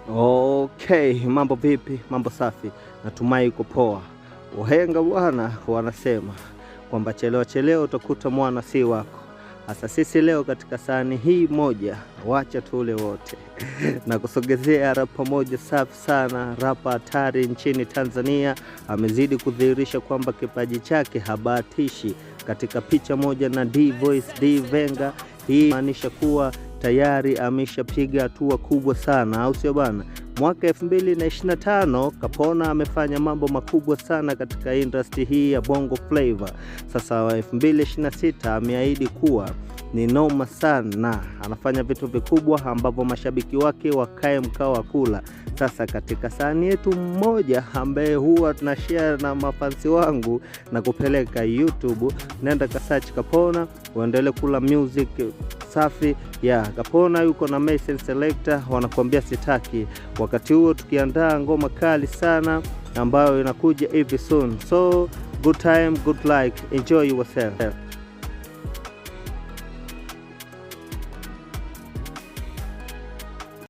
Okay, mambo vipi? Mambo safi. Natumai uko poa. Wahenga bwana wanasema kwamba chelewa utakuta mwana si wako. Sasa sisi leo katika sahani hii moja, wacha tule wote. Na kusogezea rapa moja safi sana, rapa hatari nchini Tanzania, amezidi kudhihirisha kwamba kipaji chake habahatishi. Katika picha moja na D-Voice D Venga, hii maanisha kuwa tayari ameshapiga hatua kubwa sana, au sio bana? Mwaka 2025 Kapona amefanya mambo makubwa sana katika industry hii ya Bongo Flavor. Sasa 2026 ameahidi kuwa ni noma sana, anafanya vitu vikubwa ambavyo mashabiki wake wakae mkao wa kula. Sasa katika sahani yetu mmoja ambaye huwa tunashare na mafansi wangu na kupeleka YouTube, nenda ka search Kapona, uendelee kula music safi ya Kapona. Yuko na Mason Selector, wanakuambia sitaki. Wakati huo tukiandaa ngoma kali sana ambayo inakuja hivi soon. So good time, good like, enjoy yourself.